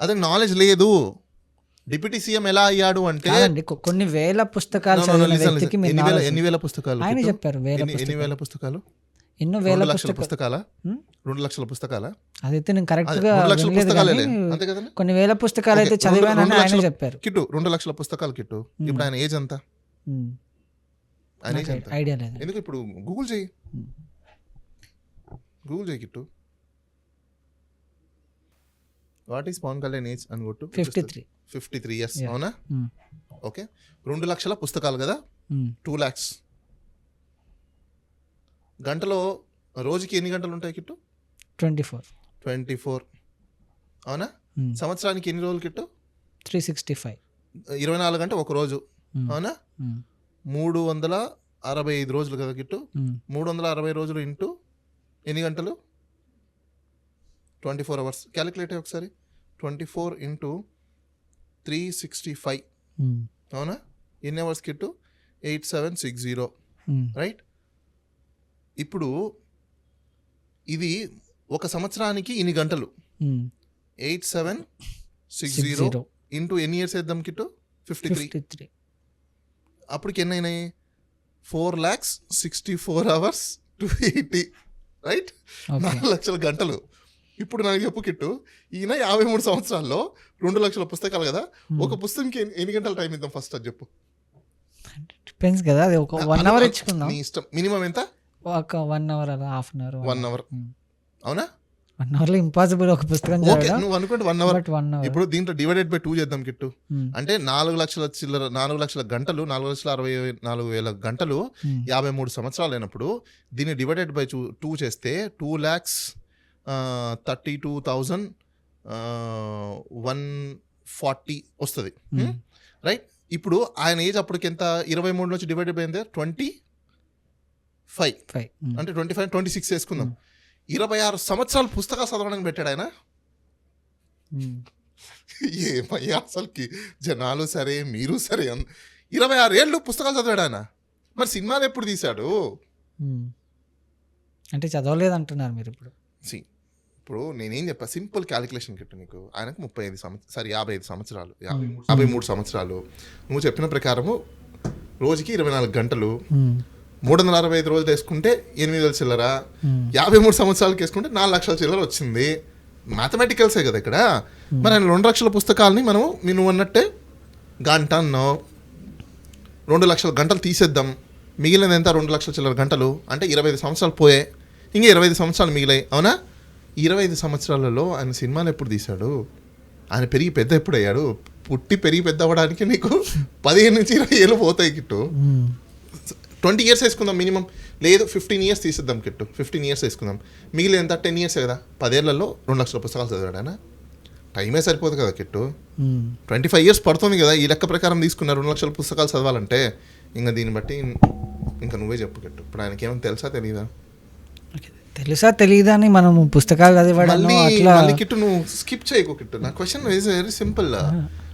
అదే నాలెడ్జ్ లేదు. Deputy CM ఎలా అయ్యాడు అంటే కొన్ని వేల పుస్తకాలు చదివిన వ్యక్తికి ఎన్ని వేల పుస్తకాలు ఆయన చెప్పారు. ఎన్ని వేల పుస్తకాలు? ఎన్నో వేల పుస్తకాలా? 2 లక్షల పుస్తకాలా? అదైతే నేను కరెక్ట్ గా అంతే కదా. కొన్ని వేల పుస్తకాలు అయితే చదివానని ఆయన చెప్పారు. కిట్టు 2 లక్షల పుస్తకాలు కిట్టు. ఇప్పుడు ఆయన ఏజ్ ఎంత? ఐడియా లేదు. ఎందుకు ఇప్పుడు గూగుల్ చేయి Kittu. What is Pawan Kalyan age అని కొట్టు. 53 ఇయర్స్. అవునా? ఓకే, 2 లక్షల పుస్తకాలు కదా, 2 lakhs. గంటలో రోజుకి ఎన్ని గంటలు ఉంటాయి కిట్టు? 24. అవునా? సంవత్సరానికి ఎన్ని రోజులు కిట్టు? 365. 24 గంటలు ఒక రోజు. అవునా? 365 రోజులు కదా కిట్టు. 360 రోజులు ఇంటూ ఎన్ని గంటలు? 24 hours. క్యాలిక్యులేట్ అయ్యి ఒకసారి. 24 into 365. అవునా? ఎన్ని అవర్స్ కిట్టు? 8760. రైట్. ఇప్పుడు ఇది ఒక సంవత్సరానికి ఇన్ని గంటలు. 8760 ఇంటూ ఎన్ని ఇయర్స్ వేద్దాం కిట్టు? 53. అప్పటికి ఎన్ని అయినాయి? 4,64 hours 280. రైట్. 4 లక్షల గంటలు. ఇప్పుడు నాకు చెప్పు కిట్టు, ఈయన 53 సంవత్సరాల్లో 2 లక్షల పుస్తకాలు కదా, ఒక పుస్తకంకి ఎన్ని గంటల టైం ఇద్దాం ఫస్ట్ అది చెప్పు. డిపెండ్స్ కదా, అది ఒక 1 hour ఇచ్చుకుందాం. నీ ఇష్టం. మినిమం ఎంత? ఒక 1 hour అలా, హాఫ్ అన్ అవర్. 1 hour. అవునా? 1 hour లో ఇంపాసిబుల్ ఒక పుస్తకం చదవడం. నువ్వు అనుకుంటే 1 hour. ఇప్పుడు దీంట్లో డివైడెడ్ బై 2 చేద్దాం కిట్టు. అంటే 4 లక్షల గంటలు, 4,64,000 గంటలు 53 సంవత్సరాలు అయినప్పుడు దీన్ని డివైడెడ్ బై 2 చేస్తే 2,32,140 వస్తుంది. రైట్. ఇప్పుడు ఆయన ఏజ్ అప్పటికి ఎంత? 23 నుంచి డివైడెడ్ బై ఎంత? 25. అంటే 25, 26 వేసుకుందాం. 26 సంవత్సరాలు పుస్తకాలు చదవడానికి పెట్టాడు ఆయన. ఏమయ్యా అసలుకి జనాలు సరే, మీరు సరే. 26 ఏళ్ళు పుస్తకాలు చదివాడు ఆయన. మరి సినిమాలు ఎప్పుడు తీశాడు? అంటే చదవలేదు అంటున్నారు మీరు ఇప్పుడు. ఇప్పుడు నేనేం చెప్పా, సింపుల్ క్యాలిక్యులేషన్ కిట్టు నీకు. ఆయనకు 55 సంవత్సరాలు, 53 సంవత్సరాలు. నువ్వు చెప్పిన ప్రకారము రోజుకి 24 గంటలు, 365 రోజులు వేసుకుంటే 8,000 చిల్లర, 53 సంవత్సరాలకి వేసుకుంటే 4 లక్షల చిల్లర వచ్చింది. మ్యాథమెటికల్సే కదా ఇక్కడ. మరి ఆయన 2 లక్షల పుస్తకాలని మనము నువ్వు అన్నట్టే గంట అన్నావు, 2 లక్షల గంటలు తీసేద్దాం. మిగిలినది ఎంత? 2 లక్షల చిల్లర గంటలు. అంటే 25 సంవత్సరాలు పోయాయి, ఇంకా 25 సంవత్సరాలు మిగిలాయి. అవునా? 25 సంవత్సరాలలో ఆయన సినిమాలు ఎప్పుడు తీశాడు? ఆయన పెరిగి పెద్ద ఎప్పుడు అయ్యాడు? పుట్టి పెరిగి పెద్ద అవ్వడానికి నీకు 15 నుంచి 20 ఏళ్ళు పోతాయి కిట్టు. 20 years వేసుకుందాం మినిమం. లేదు 15 years తీసేద్దాం కిట్టు. 15 years వేసుకుందాం. మిగిలిన ఎంత? 10 years కదా. 10 ఏళ్లలో 2 లక్షల పుస్తకాలు చదివాడు ఆయన. టైమే సరిపోదు కదా కిట్టు. 25 years పడుతుంది కదా ఈ లెక్క ప్రకారం తీసుకున్నారు 2 లక్షల పుస్తకాలు చదవాలంటే. ఇంకా దీన్ని బట్టి ఇంకా నువ్వే చెప్పు కిట్టు. ఇప్పుడు ఆయనకి ఏమైనా తెలుసా తెలీదా? తెలుసా తెలీదా అని మనం పుస్తకాలు చదివడం కిట్టు. నువ్వు స్కిప్ చేయకు కిట్టు. నా క్వశ్చన్ ఈజ్ వెరీ సింపుల్.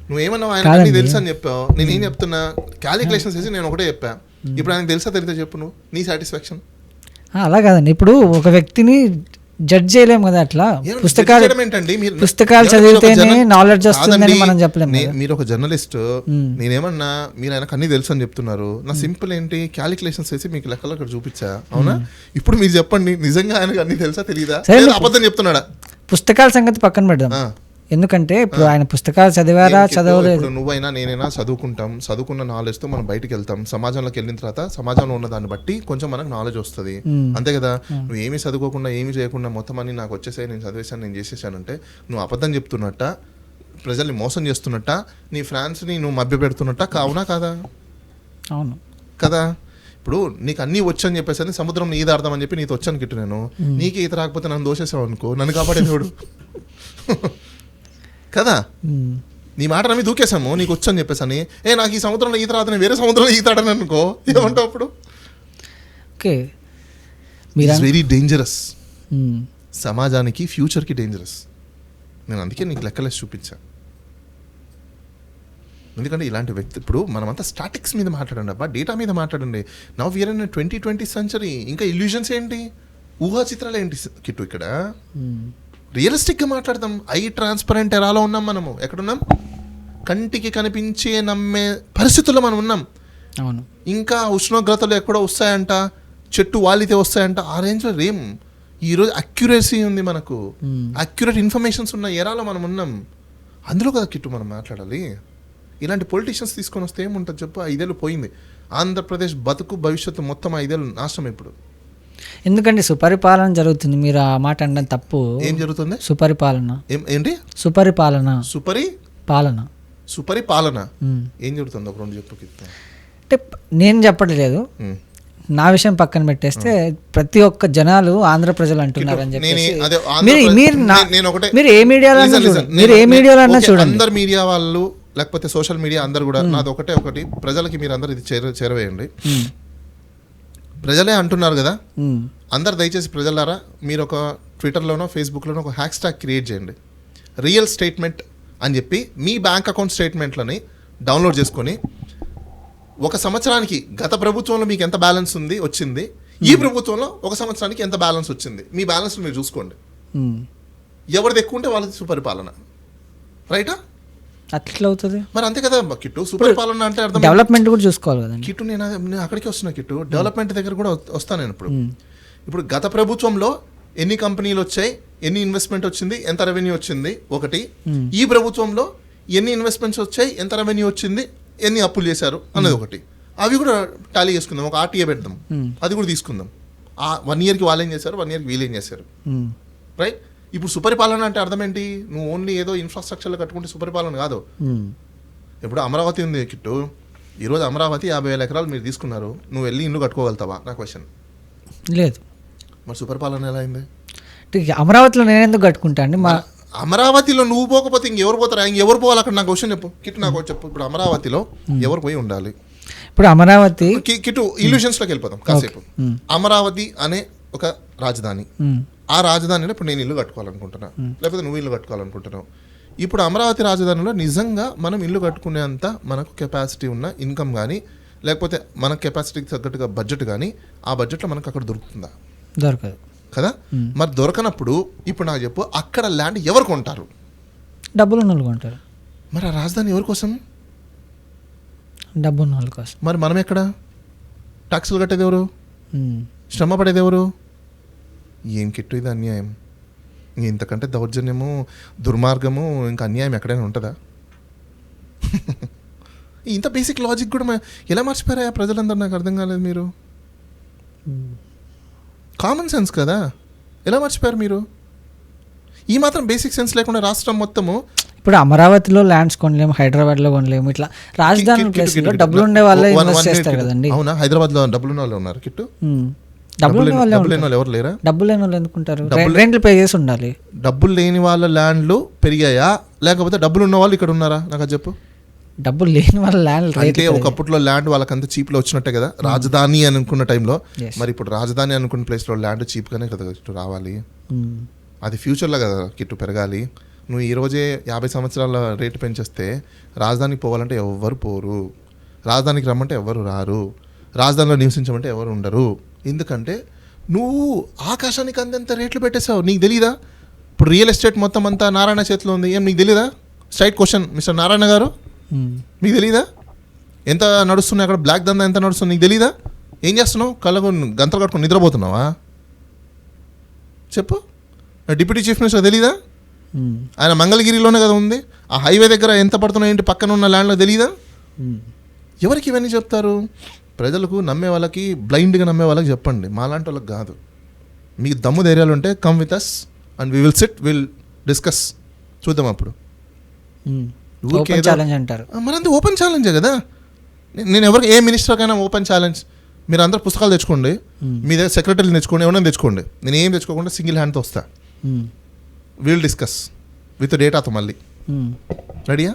నువ్వేమన్నావు ఆయన తెలుసు అని చెప్పావు, నేనేం చెప్తున్నా క్యాలిక్యులేషన్స్ వేసి నేను ఒకటే చెప్పా. ఇప్పుడు ఆయనకు తెలుసా తెలియదా చెప్పు నువ్వు, నీ సాటిస్ఫాక్షన్. అలా కాదండి, ఇప్పుడు ఒక వ్యక్తిని జడ్జ్ చేయలేము కదా అట్లా. పుస్తకాలు చదివితేనే నాలెడ్జ్ వస్తుందని మనం చెప్పలేము. మీరు ఒక జర్నలిస్ట్, నేనేమన్నా మీరు ఆయనకు అన్ని తెలుసు అని చెప్తున్నారు. నా సింపుల్ ఏంటి, క్యాలిక్యులేషన్స్ వేసి మీకు లెక్కలు అక్కడ చూపించా. అవునా? ఇప్పుడు మీరు చెప్పండి, నిజంగా ఆయనకు అన్ని తెలుసా తెలీదా? అబద్ధం చెప్తున్నాడా? పుస్తకాల సంగతి పక్కన పెడదాం. ఎందుకంటే ఇప్పుడు ఆయన పుస్తకాలు చదివారా చదవలేదు. నువ్వైనా నేనైనా చదువుకుంటాం, చదువుకున్న నాలెడ్జ్తో మనం బయటకు వెళ్తాం. సమాజంలోకి వెళ్ళిన తర్వాత సమాజంలో ఉన్న దాన్ని బట్టి కొంచెం మనకు నాలెడ్జ్ వస్తుంది. అంతే కదా. నువ్వు ఏమీ చదువుకోకుండా ఏమీ చేయకుండా మొత్తం అన్ని నాకు వచ్చేసాయి, నేను చదివేశాను, నేను చేసేసానంటే నువ్వు అబద్ధం చెప్తున్నట్ట, ప్రజల్ని మోసం చేస్తున్నట్ట, నీ ఫ్రాన్స్ని నువ్వు మభ్య పెడుతున్నట్ట. కావునా కాదా? అవును కదా. ఇప్పుడు నీకు అన్నీ వచ్చని చెప్పేసి సముద్రంలో ఈత ఆడదాం అని చెప్పి నీకు వచ్చాను కిట్టు. నేను నీకు ఈత రాకపోతే నన్ను దోషేసావు అనుకో, నన్ను కాపాడే దేవుడు కదా. నీ మాట నమ్మి దూకేసాము, నీకు వచ్చని చెప్పేసి అని. నాకు ఈ సముద్రంలో ఈత రాదు, నేను వేరే సముద్రంలో ఈత ఆడను అనుకో, ఏమంటావు అప్పుడు? Okay, very dangerous. సమాజానికి, ఫ్యూచర్కి డేంజరస్. నేను అందుకే నీకు లెక్కలేసి చూపించా. ఎందుకంటే ఇలాంటి వ్యక్తి, ఇప్పుడు మనమంతా స్టాటిక్స్ మీద మాట్లాడండి అబ్బా, డేటా మీద మాట్లాడండి. Now we are in 20th century. ఇంకా ఇల్యూజన్స్ ఏంటి, ఊహా చిత్రాలు ఏంటి కిట్టు ఇక్కడ? రియలిస్టిక్గా మాట్లాడదాం. ట్రాన్స్పరెంట్ ఎరాలో ఉన్నాం మనము, ఎక్కడున్నాం? కంటికి కనిపించే నమ్మే పరిస్థితుల్లో మనం ఉన్నాం. అవును. ఇంకా ఉష్ణోగ్రతలు ఎక్కడో వస్తాయంట, చెట్టు వాలితే వస్తాయంట, ఆ రేంజ్లో రేం. ఈరోజు అక్యురసీ ఉంది మనకు, అక్యురేట్ ఇన్ఫర్మేషన్స్ ఉన్న ఎరాలో మనం ఉన్నాం. అందులో కదా కిట్టు మనం మాట్లాడాలి. ఇలాంటి పొలిటీషియన్స్ తీసుకొని వస్తే ఏముంటుంది చెప్పు? 5 ఏళ్ళు పోయింది ఆంధ్రప్రదేశ్ బతుకు భవిష్యత్తు మొత్తం 5 ఏళ్ళు నాశనం. ఇప్పుడు ఎందుకంటే సుపరిపాలన జరుగుతుంది, మీరు ఆ మాట అనడం తప్పు. ఏం జరుగుతుంది? సుపరిపాలన. ఏంటి సుపరిపాలన? సుపరిపాలన ఏం జరుగుతుంది? ఒక 2 చెప్పు కిట్టు. అంటే నేను చెప్పట్లేదు, నా విషయం పక్కన పెట్టేస్తే ప్రతి ఒక్క జనాలు ఆంధ్ర ప్రజలు అంటున్నారు అని చెప్పేసి మీరు ఏ మీడియాలో అన్నా చూడండి. అందరు మీడియా వాళ్ళు లేకపోతే సోషల్ మీడియా అందరు కూడా నాది ఒకటి, ప్రజలకి మీరు అందరు ఇది చేరవేయండి. ప్రజలే అంటున్నారు కదా, అందరు దయచేసి ప్రజలారా మీరు ఒక ట్విట్టర్లోనో ఫేస్బుక్లోనో ఒక హ్యాష్ ట్యాగ్ క్రియేట్ చేయండి, రియల్ స్టేట్మెంట్ అని చెప్పి మీ బ్యాంక్ అకౌంట్ స్టేట్మెంట్లని డౌన్లోడ్ చేసుకొని ఒక సంవత్సరానికి గత ప్రభుత్వంలో మీకు ఎంత బ్యాలెన్స్ ఉంది వచ్చింది, ఈ ప్రభుత్వంలో ఒక సంవత్సరానికి ఎంత బ్యాలెన్స్ వచ్చింది, మీ బ్యాలెన్స్ మీరు చూసుకోండి. ఎవరిది ఎక్కువ ఉంటే వాళ్ళది సుపరిపాలన, రైటా? అట్లా అవుతుంది మరి, అంతే కదా కిట్టు. సుపరిపాలన అంటే అర్థం డెవలప్మెంట్ కూడా చూసుకోవాలి కదా కిట్టు. నేను అక్కడికి వస్తున్నా కిట్టు, డెవలప్మెంట్ దగ్గర కూడా వస్తాను నేను. ఇప్పుడు గత ప్రభుత్వంలో ఎన్ని కంపెనీలు వచ్చాయి, ఎన్ని ఇన్వెస్ట్మెంట్ వచ్చింది, ఎంత రెవెన్యూ వచ్చింది ఒకటి. ఈ ప్రభుత్వంలో ఎన్ని ఇన్వెస్ట్మెంట్స్ వచ్చాయి, ఎంత రెవెన్యూ వచ్చింది, ఎన్ని అప్పులు చేశారు అన్నది ఒకటి. అవి కూడా టాలీ చేసుకుందాం, ఒక ఆర్టీఏ పెడదాం, అది కూడా తీసుకుందాం. 1 yearకి వాళ్ళు ఏం చేశారు, 1 yearకి వీళ్ళు ఏం చేశారు, రైట్? ఇప్పుడు సుపరిపాలన అంటే అర్థం ఏంటి? నువ్వు ఓన్లీ ఏదో ఇన్ఫ్రాస్ట్రక్చర్లో కట్టుకుంటే సుపరిపాలన కాదు. ఇప్పుడు అమరావతి ఉంది కిట్టు, ఈరోజు అమరావతి 50,000 ఎకరాలు మీరు తీసుకున్నారు, నువ్వు వెళ్ళి ఇల్లు కట్టుకోగలుగుతావా? నా క్వశ్చన్. లేదు. మరి సుపరిపాలన ఎలా అయింది? అమరావతిలో నేను ఎందుకు కట్టుకుంటా అండి? అమరావతిలో నువ్వు పోకపోతే ఇంకెవరు పోతారా? ఇంకెవరు పోవాలి అక్కడ? నాకు క్వశ్చన్ చెప్పు కిట్టు, నాకు చెప్పు. ఇప్పుడు అమరావతిలో ఎవరు పోయి ఉండాలి? ఇప్పుడు అమరావతి కిట్టు ఇల్యూషన్స్లోకి వెళ్ళిపోతాం కాసేపు. అమరావతి అనే ఒక రాజధాని, ఆ రాజధానిలో ఇప్పుడు నేను ఇల్లు కట్టుకోవాలనుకుంటున్నా, లేకపోతే నువ్వు ఇల్లు కట్టుకోవాలనుకుంటున్నావు. ఇప్పుడు అమరావతి రాజధానిలో నిజంగా మనం ఇల్లు కట్టుకునేంత మనకు కెపాసిటీ ఉన్న ఇన్కమ్ కానీ, లేకపోతే మన కెపాసిటీకి తగ్గట్టుగా బడ్జెట్ కానీ, ఆ బడ్జెట్లో మనకు అక్కడ దొరుకుతుందా? దొరకదు కదా. మరి దొరకనప్పుడు ఇప్పుడు నాకు చెప్పు, అక్కడ ల్యాండ్ ఎవరు కొంటారు? డబ్బులు ఉన్న వాళ్ళు కొంటారు. మరి ఆ రాజధాని ఎవరి కోసం? డబ్బు ఉన్న వాళ్ళ కోసం. మరి మనం ఎక్కడ ట్యాక్సులు కట్టేది ఎవరు? శ్రమ పడేది ఎవరు? ఏం కిట్టు ఇది అన్యాయం. ఇంతకంటే దౌర్జన్యము, దుర్మార్గము, ఇంకా అన్యాయం ఎక్కడైనా ఉంటుందా? ఇంత బేసిక్ లాజిక్ కూడా ఎలా మర్చిపోయారా ప్రజలందరూ? నాకు అర్థం కాలేదు. మీరు కామన్ సెన్స్ కదా, ఎలా మర్చిపోయారు మీరు? ఈ మాత్రం బేసిక్ సెన్స్ లేకుండా రాష్ట్రం మొత్తము. ఇప్పుడు అమరావతిలో ల్యాండ్స్ కొనలేము, హైదరాబాద్లో కొనలేము, ఇట్లా రాజధాని ప్లేస్లో డబ్బులు ఉండే వాళ్ళే ఇన్వెస్ట్ చేస్తారు కదండి. అవునా? హైదరాబాద్లో డబ్బులు ఉన్న వాళ్ళు ఉన్నారు కిట్టు. డబ్బులు లేని వాళ్ళు ఎవరు లేరా? డబ్బులు లేని వాళ్ళు ఎందుకుంటారు? రెంట్లు పే చేసి ఉండాలి. డబ్బులు లేని వాళ్ళ ల్యాండ్లు పెరిగాయా, లేకపోతే డబ్బులు ఉన్న వాళ్ళు ఇక్కడ ఉన్నారా? నాకు అది చెప్పు. డబ్బులు లేని వాళ్ళ ల్యాండ్ అంటే ఒకప్పట్లో ల్యాండ్ వాళ్ళకంత చీప్లో వచ్చినట్టే కదా రాజధాని అనుకున్న టైంలో. మరి ఇప్పుడు రాజధాని అనుకున్న ప్లేస్లో ల్యాండ్ చీప్గానే కదా కిట్టు రావాలి. అది ఫ్యూచర్లో కదా కిట్టు పెరగాలి. నువ్వు ఈరోజే 50 సంవత్సరాల రేటు పెంచేస్తే రాజధానికి పోవాలంటే ఎవరు పోరు, రాజధానికి రమ్మంటే ఎవరు రారు, రాజధానిలో నివసించమంటే ఎవరు ఉండరు. ఎందుకంటే నువ్వు ఆకాశానికి అంతంత రేట్లు పెట్టేసావు. నీకు తెలీదా? ఇప్పుడు రియల్ ఎస్టేట్ మొత్తం అంతా నారాయణ చేతిలో ఉంది. ఏం నీకు తెలీదా? స్ట్రైట్ క్వశ్చన్ మిస్టర్ నారాయణ గారు, మీకు తెలీదా ఎంత నడుస్తున్నాయి అక్కడ? బ్లాక్ దందా ఎంత నడుస్తుంది నీకు తెలీదా? ఏం చేస్తున్నావు? కళ్ళకు గంతలు కట్టుకుని నిద్రపోతున్నావా? చెప్పు. డిప్యూటీ చీఫ్ మినిస్టర్ తెలీదా? ఆయన మంగళగిరిలోనే కదా ఉంది. ఆ హైవే దగ్గర ఎంత పడుతున్నాయి ఏంటి పక్కన ఉన్న ల్యాండ్లో తెలీదా? ఎవరికి ఇవన్నీ చెప్తారు? ప్రజలకు, నమ్మే వాళ్ళకి, బ్లైండ్గా నమ్మే వాళ్ళకి చెప్పండి, మాలాంటి వాళ్ళకి కాదు. మీకు దమ్ము ధైర్యాలు ఉంటే come with us and we will sit, will discuss, చూద్దాం అప్పుడు. అంటారు మరంతా ఓపెన్ ఛాలెంజే కదా. నేను ఎవరికి, ఏ మినిస్టర్కైనా ఓపెన్ ఛాలెంజ్. మీరు అందరు పుస్తకాలు తెచ్చుకోండి, మీ దగ్గర సెక్రటరీలు తెచ్చుకోండి, ఎవరైనా తెచ్చుకోండి, నేను ఏం తెచ్చుకోకుండా సింగిల్ హ్యాండ్తో వస్తా. విల్ డిస్కస్ విత్ డేటాతో మళ్ళీ. రెడీయా?